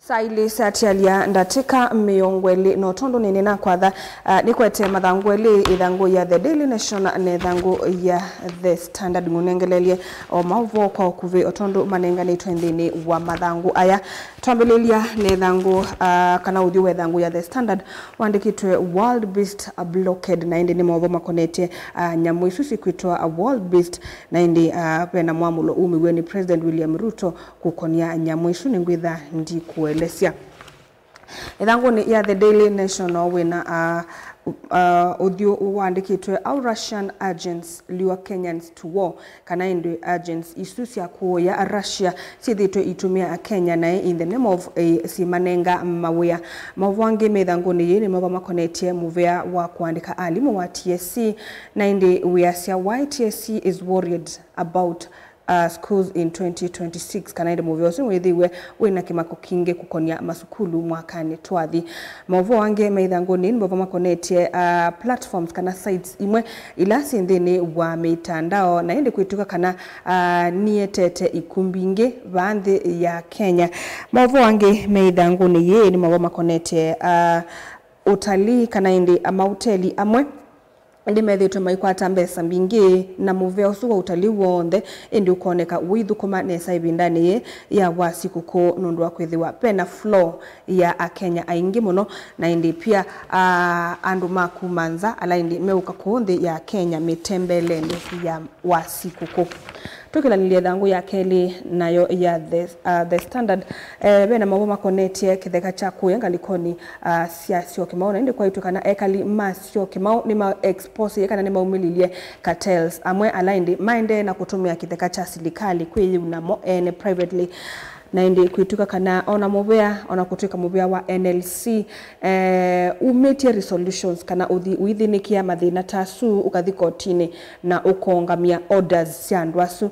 Saili satialia ndatika miongweli no tondo nene na kwatha nikwete mathangweli ithangu ya The Daily Nation ne thangu ya The Standard ngunengelelie o mauvo kwa kuve otondo manenganitwe nthini wa mathangu aya twambelilia ne thangu kana uthi we thangu ya The Standard wandikitwe World Beast Blocked na indi ni mauvo makonete nyamu isusi kwitwa World Beast na indi pena mwamulo umiwe ni President William Ruto kukonia nyamu isu ngwitha ndikuwe Lesia. Ithangu ni ya The Daily Nation wina audio uandikitwe Our Russian agents lure Kenyans to war. Kana indi agents isusi ya kuo ya Russia sithitwe itumia Kenya na in the name of simanenga mawea. Mwavange methangu ni yini mwa makonetie muvea wa kuandika alimu wa TSC na indi weasia why TSC is worried about schools in 2026 kana inde movie osu withiwe wina kimako kinge kukonia masukulu mwakani twathi mavo wange maithangoni mavo makonetie platforms kana sites imwe ilasi nthini wa mitandao na inde kwituka kana nietete ikumbinge vanthi ya Kenya mavo wange maithangoni ye ni mavo makonetie utalii kana inde amauteli amwe ndimethitwe maikwata mbesa mbingi na muvea usu wa utalii wonthe indi ukoneka withukuma nesa ibindani ya wasikuku nundu wa kwithiwa pena flow ya Kenya aingi muno na indi pia andu makumanza ala indi meuka kuunthi ya Kenya mitembeleni ya wasikuku tukilanilia thangu ya keli nayo ya The Standard bena mabo makonetie kitheka cha kuyenga likoni siasio kimao na indi kwa itu kana ekali masio kimao ni ma expose kana ni maumililie cartels amwe ala indi maende na kutumia kitheka cha serikali kwiyi unamo privately na indi kuituka kana ona mobea ona kutuka mobea wa NLC umetia resolutions kana uithinikia mathina tasu ukathi kotini na ukongamia orders cia ndwasu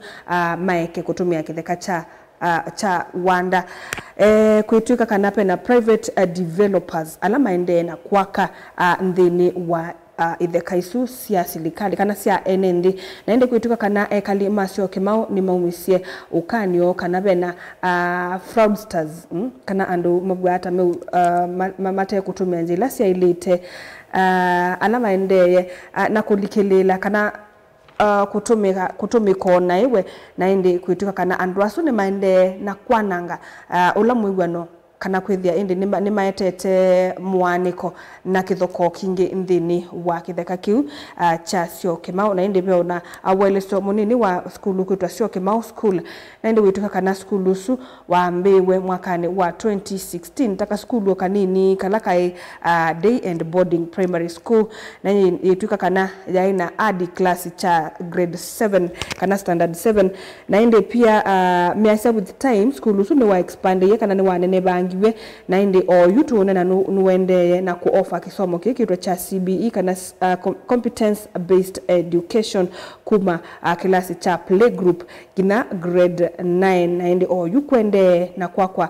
maeke kutumia kitheka cha wanda kuituka kana pena private developers ala maende na kwaka nthini wa itheka isu cia serikali kana cia NND na ende kwituka kana ekali masio kimao ni maumisie ukanio kana bena fraudsters kana andu mabwata me mate kutumia njila cia ilite ala maende na kulikilela kana kutumika na iwe na ende kwituka kana andu asu ni maende na kwananga ula mwigwano kana kwithia indi ni maetete mwaniko na kithoko kingi nthini wa kitheka kiu cha sio kimao na indi beona aweleso munini wa skulu kwitwa sio kimao school na indi wituka kana skulu su wa mbewe mwakani wa 2016 taka skulu kanini kalakai day and boarding primary school na yituka kana yaina adi class cha grade 7 kana standard 7 na indi pia miasa with time skulu su ni wa expand ye kana ni wanene bangi na indi o yutu na nuende na kuofa kisomo kikitwa cha CBE kana competence based education kuma klasi cha playgroup gina grade 9 na indi o yukwende na kwa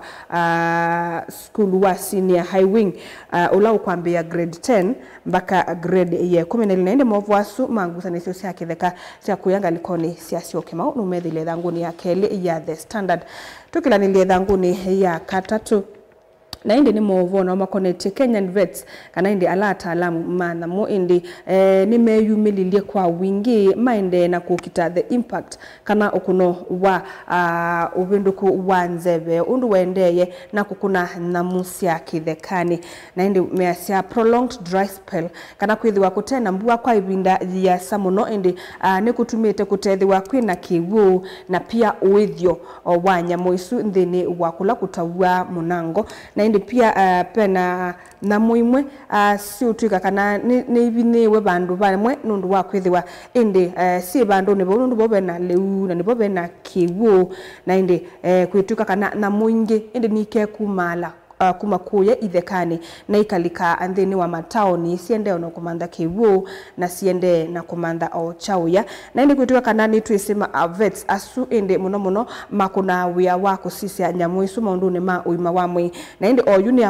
school wa senior high wing ula ukwambia grade 10 mpaka grade ya 10 na indi mwasu mangusa nisio cia kitheka cia kuyanga likoni cia sio kimao numethile thanguni ya keli ya The Standard tukilanilie thanguni ya katatu na indi ni mwovo makonetie Kenyan vets kana indi alata alamu mana mo indi ni meyumililie kwa wingi maende na kukita the impact kana ukuno wa uvinduku wanzebe undu wendeye na kukuna namusia kithekani na indi measia prolonged dry spell kana kwithiwa kutena mbua kwa ibinda ya samuno indi ni kutumite kutethwa kwina kiwu na pia uithio wa nyamoisu nthini wa kula kutawa munango na indi pia pena na muimwe si utuika kana ni biniwe bandu bamwe nundu wa kwithiwa indi si bandu ni bondu bobe na leu na ni bobe na kiwu na indi kwituka kana na muingi indi nike kumala kuma kuya ithekani na ikalika anthini wa mataoni siende ono kumanda kiwu na siende na kumanda o chauya na indi kwituka kana ni twisema vets asu indi muno makuna wia wa kusisia nyamu isu maunduni ma uima wamwe na indi o uni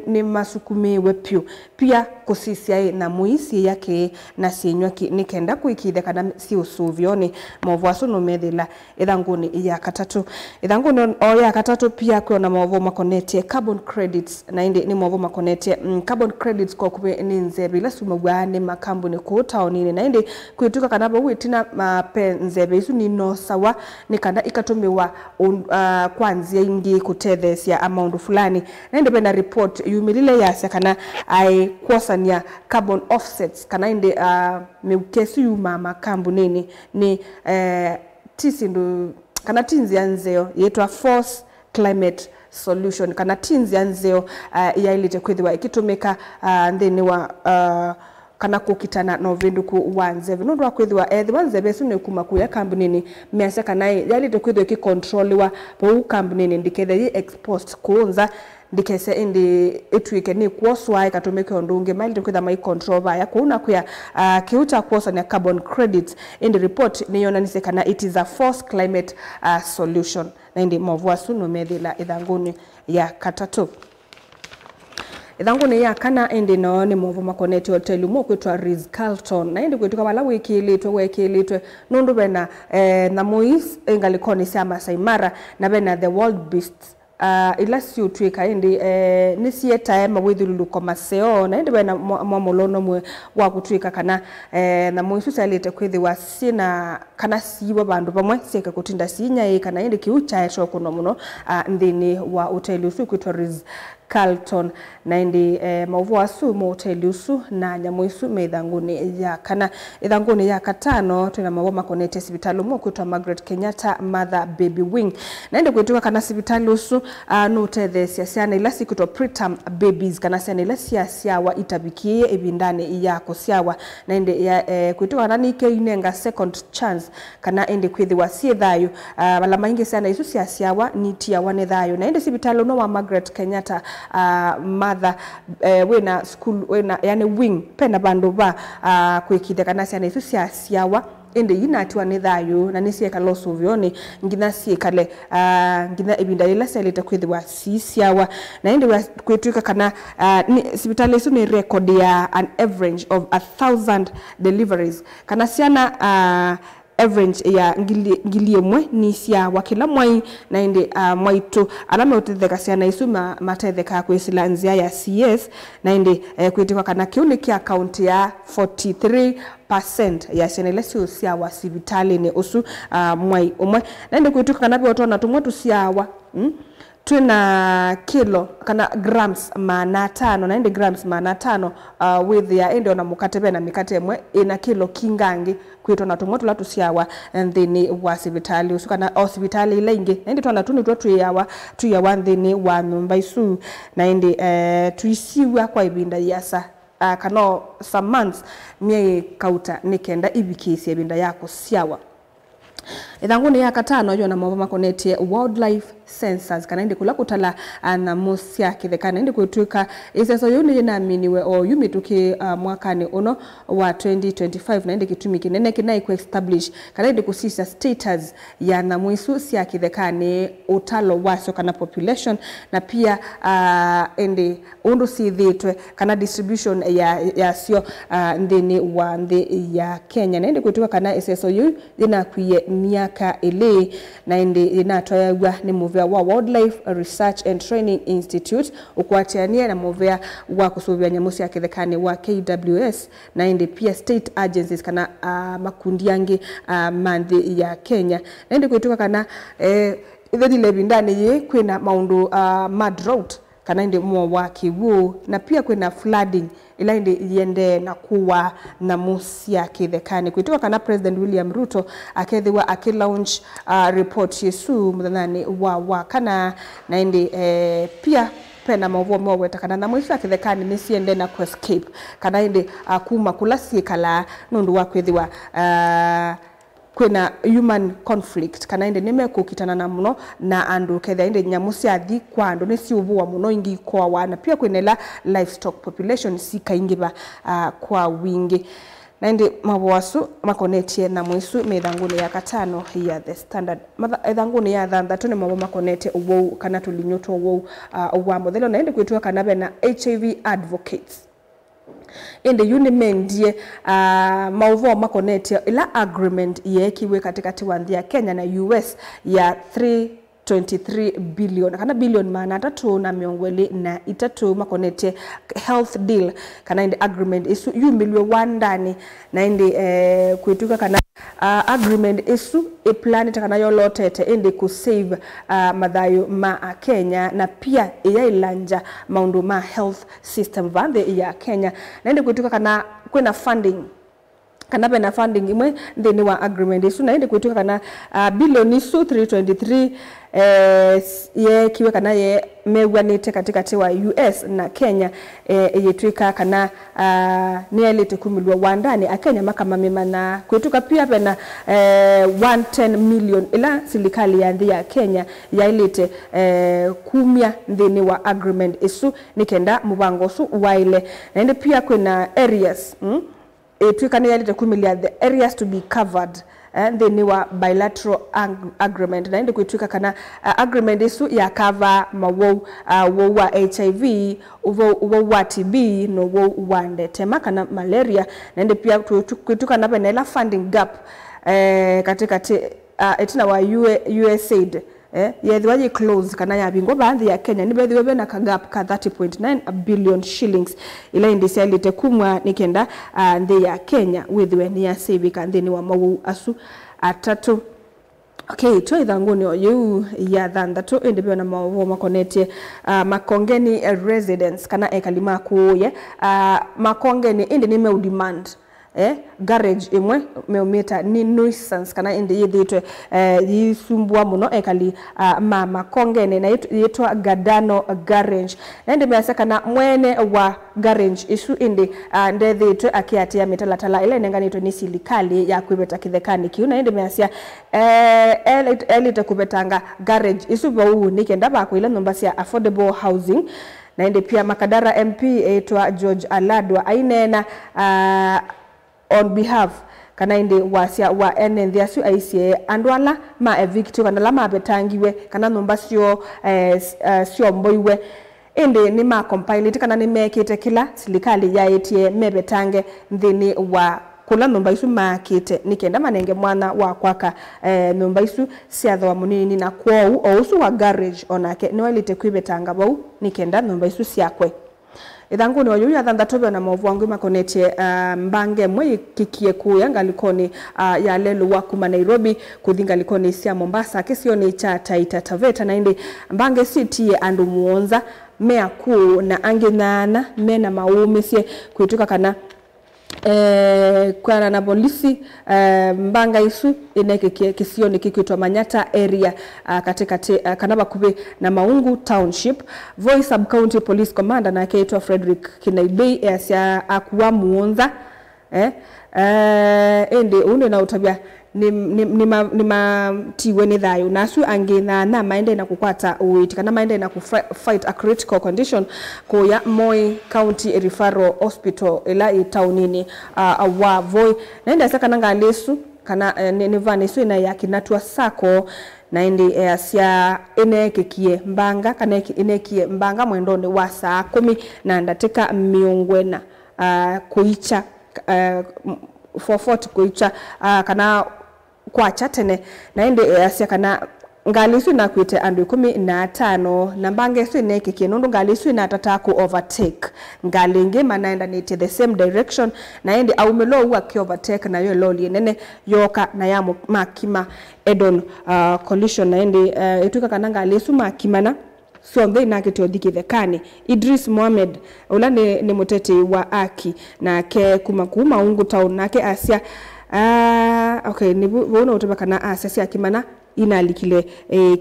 ni masukumi wepyu pia kusisia na muisi yake na sienywaki nikenda kuikithe kana si usuvioni movu asu no methila ithanguni ya katatu ithanguni o ya katatu pia kuna movu makonetie carbon credits na indi ni movu makonetie carbon credits kwa kupe ni nzebe ila sumagwane makambuni kuutaonini na indi kuituka kanaba uitina mapenzebe isu ni no sawa ni kanda ikatumiwa kwanzia ingi kutethesia amaundu fulani na indi bena report yumilile yase kana ai kwasania carbon offsets kana indi meukesi yuma makambunini ni tisindu kana tinzi anzeo yetwa force climate solution kana tinzi anzeo ya ilite kwithiwa ikitumika ndeni wa kana kukitana no vinduku wanzeve nundu wa kwithiwa ethi wanzeve su ne kuma kuya kambunini mese kana yalite kwithiwa ki controliwa po kambunini ndikethe yi exposed kuunza ndikese indi etwike ni kuoswa ikatumike ondunge mali kwitha mai control ya kuna kuya kiucha kuosa ni carbon credits indi report ni yona nisekana it is a forced climate solution na indi movua sunu methila ithanguni ya katatu ithanguni ya kana indi no ni movu makoneti hotel mo kwitwa Ritz Carlton na indi kwituka wala wekilitwe nundu bena na Moise engalikoni sia Masai Mara na bena the world beasts ila si utwika indi nisieta mawithuluko maseo na indi bena mwamolono mwe wa kutwika kana na Moise salite kwithiwa sina kana siwa bandu bamwe seka kutinda sinya kana indi kiucha eto kuno muno ndini wa hotel usu kwitwa Ritz Carlton na indi mauvu asu mo hotel usu na nyamu isu meithanguni ya kana ithanguni ya katano tuna mawo makonete sibitalo mo kwitwa Margaret Kenyatta Mother Baby Wing na indi kwituka kana sibitalo usu no tethesia siana ila sikutwa preterm babies kana siana ila siawa itabikie ebindani yako siawa na indi kwituka nani ke inenga second chance kana indi kwithiwa siethayo malama ingi siana isu siawa nitia wane thayo na indi sibitalo no wa Margaret Kenyatta Mother wena school wena yani wing pena bandu ba kwikithe kana siana isu siawa indi yinatiwa ni thayo na nisieka loso vioni ngina siekale ngina ibinda ila selita kwithiwa siawa na indi kwituka kana sibitali isu ni record ya an average of 1,000 deliveries kana siana average ya ngiliemwe ni sia wakila mwai na indi mwaitu alama utetheka siana isu matetheka kwisila nzia ya CS na indi kwituka kana kiuni kia account ya 43% ya siana sia wa sibitali ni usu mwai umwe na indi kwituka kana pia otona tumwe tusiawa tuna kilo kana grams maana 5 na indi grams maana 5 with ya indi ona mukate na mikate mwe ina kilo kingangi kwito na tumoto la tusiawa ndini wa sibitali usukana hospitali ile ingi na indi twana tuni tuyawa ndini wa nyumba isu na indi tuisiwa kwa ibinda yasa kano some months mie kauta nikenda ibikisi ibinda yako siawa ithanguni ya katano yo na mwa makonetie wildlife sensors kana indi kula kutala na musia kithekana indi kwituka iseso yuni na miniwe o yumituki mwakani uno wa 2025 na indi kitumi kinene kinai ku establish kana indi kusisa status ya na muisu sia kithekani utalo waso kana population na pia indi undu sithitwe kana distribution ya sio ndini wa ndi ya Kenya na indi kwituka kana iseso yu ina kuye miaka ile na indi inatoyagwa ni movia wa Wildlife Research and Training Institute ukwatiania na movia wa kusubia nyamusi ya kithekani wa KWS na indi pia state agencies kana makundi yangi mandhi ya Kenya na indi kuituka kana ithedi lebindani ye kwina maundu mud drought kana indi mwa wa kiwu na pia kwina flooding ila indi yende na kuwa na musia kithekani kuituka kana President William Ruto akethiwa akilaunch report yesu muthanani wa kana na indi pia pena mavuo mweta kana na mwisho akithekani nisiende na ku escape kana indi kuma kula sikala nundu wa kwithiwa kwina human conflict kana inde nimekukitana na muno na andu ketha inde nyamusi athi kwa andu nisi ubuwa muno ingi kwa wana pia kwinela livestock population sikaingiba kwa wingi na indi mawasu makonetie na mwisu methanguni ya katano ya The Standard methanguni ya thanthatu ni mabo makonete uwou kana tulinyoto uwou uwa muthelo na indi kwitua kana bena HIV advocates indi unimendie mauvo makonete ila agreement yekiwe katikati wa nthi ya Kenya na US ya 323 billion kana billion maana tatu na miongweli na itatu makonete health deal kana indi agreement isu yumilwe wandani na indi kuituka kana agreement isu plan kana yolotete indi ku save madhayo ma Kenya na pia ilanja maundu ma health system vande ya Kenya na indi kuituka kana kwena funding kana bena funding imwe ndeni wa agreement isu na indi kuituka kana billion isu 323 ye kiwe kana ye megwanite katikati wa US na Kenya yetuika kana nearly tukumilwa wandani akenya makamamima na kuituka pia bena 110 million ila silikali ya nthi ya Kenya ya ilite kumia ndeni wa agreement isu nikenda mubango su waile na indi pia kuna areas tuika ne yalite kumilia the areas to be covered and the new bilateral agreement na indi kuituka kana agreement isu ya cover mawo wa HIV uwo wa TB no wo wande tema kana malaria na indi pia kuituka na benela funding gap katika etina wa USAID yethiwaje close kana ya bingo baadhi ya Kenya nibethiwe bena kagap ka 30.9 billion shillings ila indisi alite kumwa nikenda nthi ya Kenya withiwe ni ya civic nthini wa mawu asu atatu. Okay, to ithanguni oyu ya thanthatu indi bena mawu makonetie Makongeni residents kana ekalima kuye Makongeni indi ni me demand garage imwe meumita ni nuisance kana indi yithitwe yisumbua muno ekali Makongeni na yitwa Gadano garage na indi measa kana mwene wa garage isu indi ndethitwe akiatia mitalatala ile nenganitwe ni silikali ya kwibeta kithekani kiu na indi measa elite kubetanga garage isu bau nikenda ba kuila nyumba cia affordable housing na indi pia Makadara MP etwa George Aladwa ainena on behalf kana indi wasia wa enenthia su aicie andwala ma evictio kana la mabetangiwe kana nyumba cio cio mboiwe indi ni ma compile kana ni mekite kila silikali yaetie mebetange nthini wa kula nyumba isu makite nikenda manenge mwana wa kwaka nyumba isu ciathwa munini na kwou o usu wa garage onake no elite kwibetanga bau nikenda nyumba isu ciakwe ithanguni oyu ya thanthatu na movu wangu makonetie mbange mwe kikie kuya ngalikoni ya lelu wa kuma Nairobi kuthinga likoni cia Mombasa kisioni cha Taita Taveta na indi mbange sitie andu muonza mea kuu na anginana mena maumisie kuituka kana kwa na polisi mbanga isu ineke kisioni kikitwa Manyata area katika kanaba kube na Maungu Township. Voi Sub County Police Commander na keitwa Frederick Kinaibei ya akuwa muonza ende une na utabia ni tiwe ni thayo nasu angina na maende na kukwata uiti kana maende na fight a critical condition kuya Moi County Referral Hospital ila itaunini wa Voi naenda saka nanga lesu kana ni vanisu ina ya Kinatua Sako na indi sia inekekie mbanga kana inekie mbanga mwendoni wa saa 10 na ndateka miongwena kuicha for 40 kuicha kana kwa chatene na inde asia kana ngalisu na kwite andu 15 na mbange su nekeke nundu ngalisu na tataku overtake ngalinge manaenda niti the same direction na inde aumelo wa ki overtake na yo loli nene yoka na ya makima edon collision na inde etuka kana ngalisu makimana sonde na kitodiki thekani Idris Mohamed ula ni mutete wa aki na ke kuma Ungu town na ke asia okay ni bona utaba kana asia kimana inalikile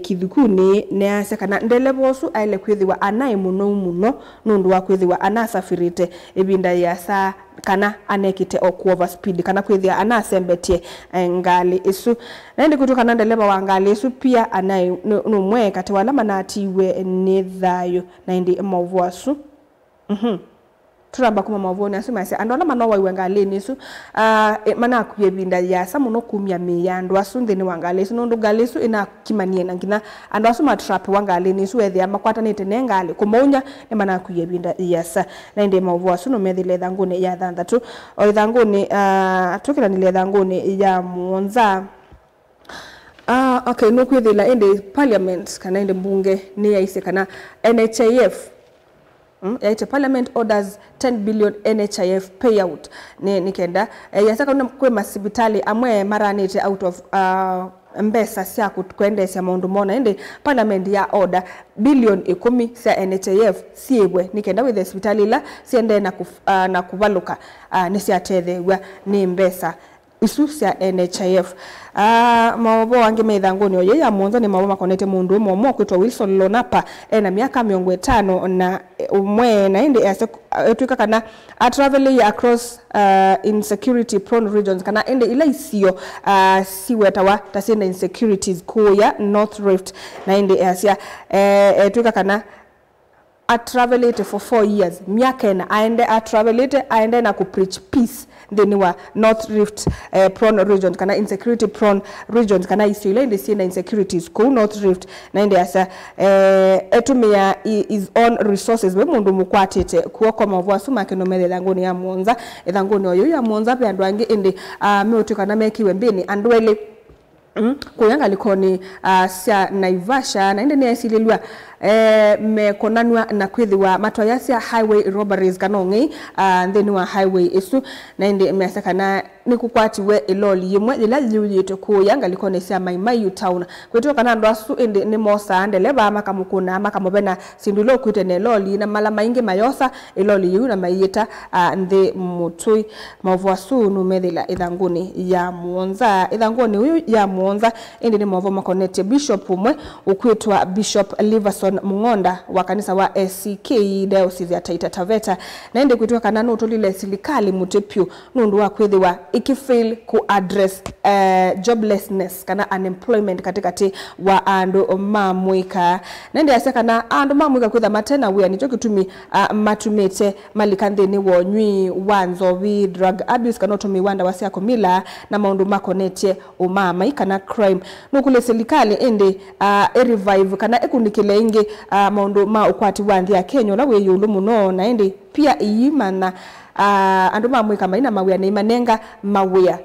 kithukuni ne ase kana ndelebosu aile kwithiwa anai muno nundu wa kwithiwa anasafirite ebinda ya saa kana anekite oku overspeed kana kwithia anasembetie ngali isu nende kutoka na ndeleba wa ngali isu pia anai numwe kati wala manatiwe ni thayo na indi mauvasu turamba kuma mavoni asuma ase andola manowa iwengali nisu mana kuyebinda ya samuno kumya meyando asunde wangali isu nundu gali isu ina kimanie na ngina ando asuma trap wangali nisu ethi amakwata nite nengali kumaunya ne mana kuyebinda yasa na indi mauvasu no methile thangune ya thanthatu o thangune tukira nile thangune ya muonza okay no kwithila indi parliament kana indi mbunge ni yaise kana NHIF yaite parliament orders 10 billion NHIF payout nikenda yasaka kwe masibitali amwe maranite out of mbesa sia kuendesha maundu mona ende parliament ya order billion 10 sia NHIF siebwe nikenda with the hospitali la siende na kuvaluka nisiatethewa ni mbesa isu sia NHIF maobo wange methangoni oyo ya monza ni maobo makonete mundu umwe kwitwa Wilson Lonapa na miaka 50 na umwe na indi etuika kana traveling across insecurity prone regions kana indi ila isio siwetawa tasenda insecurities kuya North Rift na indi asia etuika kana traveled for 4 years miaka na aende na ku preach peace then wa North Rift prone regions kana insecurity prone regions kana isile indi sina insecurities ku North Rift na indi asa etumia his own resources we mundu mukwatete kuoko mavwasu makeno mele thangoni ya muonza thangoni oyo ya muonza pe andu ange indi meotuka na mekiwe mbini andwele kuyanga likoni sia Naivasha na indi ni asililwa mekonanwa na kwithiwa matwayasia highway robberies kanongi then wa highway isu na indi mesaka na nikukwatiwe iloli yimwe ila yuyite kuyanga likoni sia Mai town kwetwa kana ndo asu indi ni mosa andeleba makamukuna makamobena sindulo kwite ne loli na mala maingi mayosa iloli yu na mayita ndi mutui mavwasu no medila idhanguni ya muonza idhanguni huyu ya muonza indi ni mavo makonete bishop umwe ukwitwa Bishop Liverson Mungonda wa kanisa wa SCK Diocese ya Taita Taveta na indi kwitwa kana no tolile silikali mutepyu nundu wa kwithiwa ikifail ku address joblessness kana unemployment katikati wa andu mamwika na indi aseka na andu mamwika kwitha matena wea nicho kitumi matumete malikanthini wonywi wanzovi drug abuse kana tumi wanda wasia komila na maundu makonetie umama ikana crime nukule silikali indi revive kana ekunikile ingi maundu ma ukwati wanthi ya Kenya la we yulu muno na indi pia iyimana andu mamwika maina mawia na imanenga mawia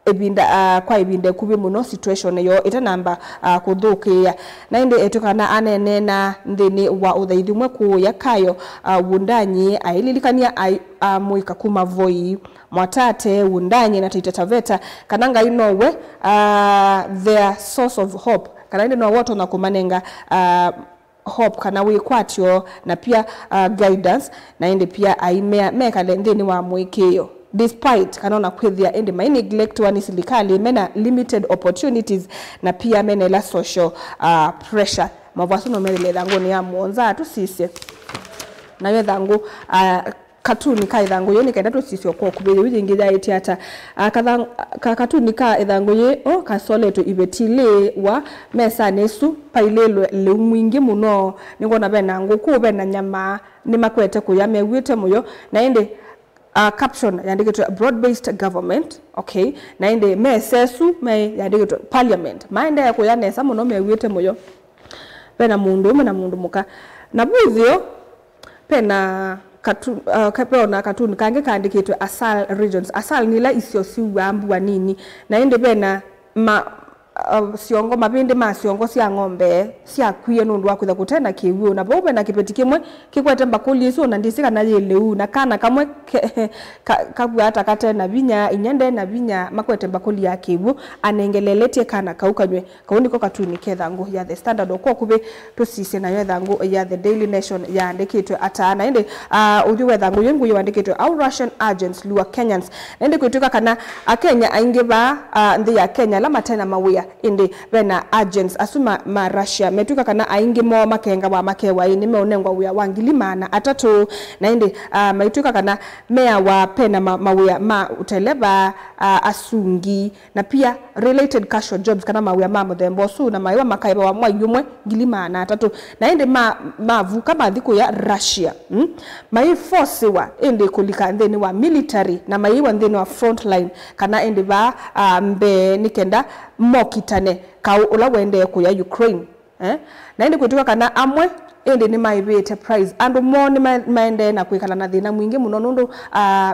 ebinda kwa ibinde kubi muno situation yo itanamba kuthukia na indi etukana anene na ndini wa uthaithimwe kuya kayo wundanyi aililikania mwika kuma voi mwatate wundanyi na Taita Taveta kananga inowe their source of hope kana indi no woto na kumanenga hope kana wikwatyo na pia guidance na indi pia aimea mekale ndini wa mwikio despite kanona kwithia indi my neglect wani silikali mena limited opportunities na pia mena la social pressure mavasu no mele thangoni ya muonza tusise na yo thangu katuni ka ithangu yoni kenda tusisio kwa kubiri winginja etiata katuni ka ithangu ye kasole to ibetile wa mesa nesu pailelo le mwingi muno ningona bena nguku bena nyama ni makwete kuya mewite muyo na indi caption yandikitwa broad based government okay na indi mesesu me yandikitwa parliament maende yako yanesa muno mewite muyo bena mundu na mundu muka na buzio pena kapona katuni kange kandikitwe Asal regions Asal nila isio siwambu nini na indi bena siongo mabindi masiongo sia ngombe sia kwiye nundu wakwitha kutena kiwu na bobe na kipeti kimwe kikwete mbakuli iso na ndisika na yeleu na kana kamwe kabwata katena binya inyende na binya makwete mbakuli ya kiwu anengeleletie kana kaukanywe kauniko katuni kethangu ya The Standard okwo kube tusise na yethangu ya The Daily Nation ya ndikitwe atana inde ujuwe thangu yengu yandikitwe Our Russian agents lure Kenyans inde kwituka kana Kenya aingiba ndi ya Kenya la matena mawia wia indi bena agents asuma ma Russia metuka kana aingi mo makenga wa makewa ini meonengwa wia wangilimana atatu na indi maituka kana mea wa pena mawia ma uteleba asungi na pia related casual jobs kana mawia ma mudhembo su na maiwa makaiba wa mwayumwe gilimana atatu na indi mavuka madhiku ya Russia mai force wa indi kulika ndeni wa military na maiwa ndeni wa frontline kana indi ba mbe nikenda mokitane ka ula wende ku ya Ukraine na indi kutuka kana amwe indi ni maibete prize andu mo ni maende na kuikala na thina mwingi muno nundu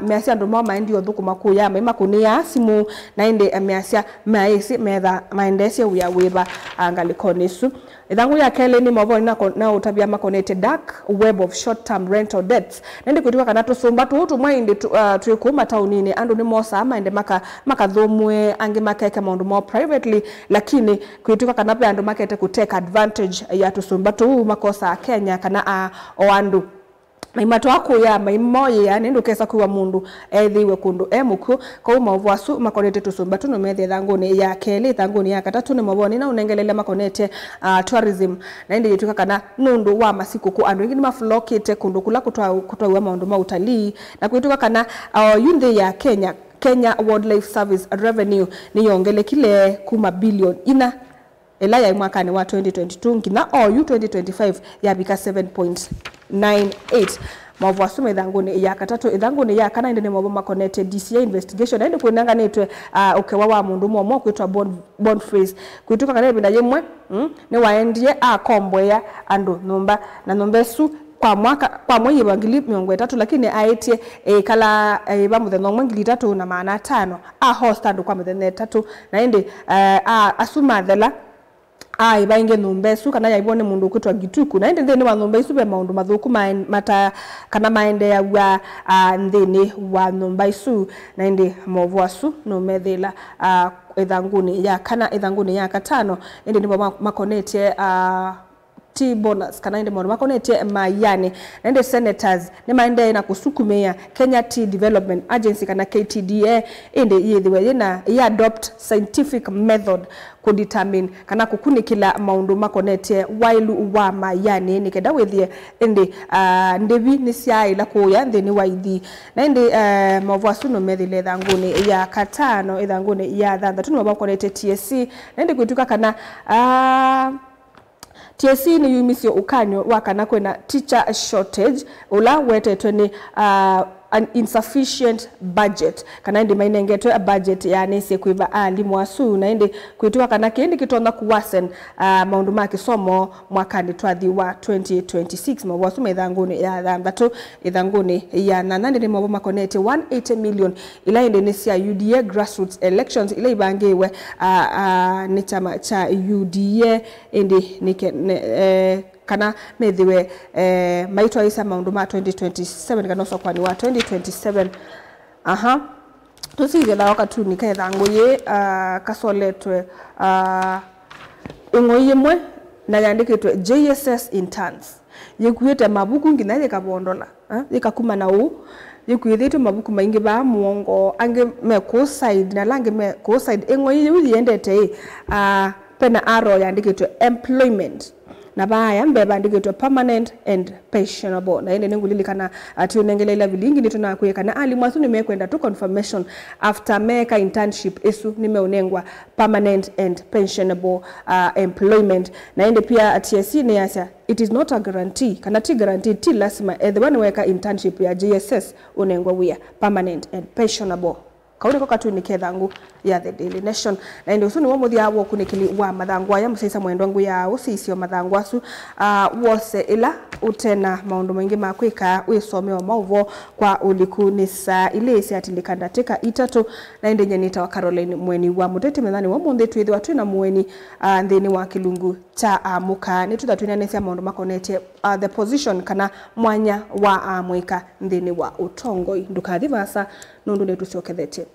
measia andu mo maendi othuku makuya makunia simu na indi measia maisi metha maendesia uya wiba angalikonesu ithangu ya kele ni moboni na utabia makonete dark web of short term rental debts na indi kutuka kana tusumba tu mwaindi tuikuma taunini andu ni mosa maende makathumwe angi makeke maundu mo privately lakini kutuka kana pe andu makete ku take advantage ya tusumba tu makosa Kenya kana oandu maimato akuya maimoye yani ndukesa kuwa mundu ethiwe kundu emuku ko mavwasu makonete tusumba tuno methe thanguni ya keli thanguni ya katatu ni maboni na unengelele makonete tourism na indi yetuka kana nundu wa masiku ku andu ngini maflokite kundu kula kutwa maundu ma utalii na kuituka kana yunde ya Kenya Wildlife Service revenue ni yongele kile kuma billion ina elaya mwakani wa 2022 ngina oyu 2025 yabika 7.98 mavwasume idhanguni ya katatu idhanguni ya kana indi ni maboma connected DCI investigation indi kuinanga nitwe ukewa wa mundu mwa kuitwa bond freeze kuituka kana binda yemwe ni waendie akombwe ya andu numba na numbesu kwa mwezi wa 2023 lakini aetie kala bamuthe ngili 3 na maana 5 host andu kwa muthe 3 na indi asuma thela bainge numbesu kana yaibone mundu kutwa gituku na ende ndeni wa numbesu be maundu mathuku mata kana maende ya wa ndeni wa numbesu na ende movwasu no methela ithanguni ya kana ithanguni ya katano ende nibo makonete T bonus kana ende mwana makonete mayane na ende senators ni maende na kusukumea Kenya Tea Development Agency kana KTDA ende yethiwe na ya adopt scientific method ku determine kana kukunikila maundu makonete wailu wa mayane ni kenda wethie ende ndevi ni siai la kuya ndeni waithi na ende mavwasu no methile thanguni ya katano ithanguni ya thantha no makonete TSC na ende kuituka kana TSC ni yumisio ukanyo wakana kwena teacher shortage ula wetetwe ni an insufficient budget kana indi mainengetwe a budget ya nese kuiva alimu wasu na indi kuituka kana kiendi kitonda kuwasen maundu maki somo mwakani twathi wa 2026 mawasu idhanguni ya thambatu idhanguni ya nanandi ni mawoma konete 180 million ila indi nisi ya UDA grassroots elections ila ibangiwe ni chama cha UDA indi nike kana methiwe maitwa isa maundu ma 2027 kana sokwa ni wa 2027 tusige la wakati ni kethangu ye kasoletwe ungoye mwe na yandikitwe JSS interns yekuite mabuku ngina yekabondola yekakuma na u yekuithite mabuku maingi ba muongo ange me co side na lange me co side engoye yendete pena aro yandikitwe employment na baya mbeba ndikitwa permanent and pensionable na ende nengulilikana atunengelela vilingi nituna kuwekana alimwasu nimekwenda tu confirmation after meka internship esu nimeonengwa permanent and pensionable employment na ende pia TSC ni yasa it is not a guarantee kana ti guarantee ti lasima the one weka internship ya JSS unengwa wia permanent and pensionable kauli kwa katuni kethangu ya The Daily Nation na ndio usuni wamuthi awo kunikili wa mathangwa ya musaisa mwendwangu ya usisio mathangwa su wose ila utena maundu maingi makwika wisomeo mauvo kwa ulikunisa ile isi atindikanda teka itatu na ende nyenita wa Caroline mweni wa muteti methani wa munde tuithi watu na mweni ndeni wa kilungu cha muka ni tutatuna nesia maundu makonete the position kana mwanya wa mwika ndeni wa utongoi ndukathi vasa nundu netu siokethete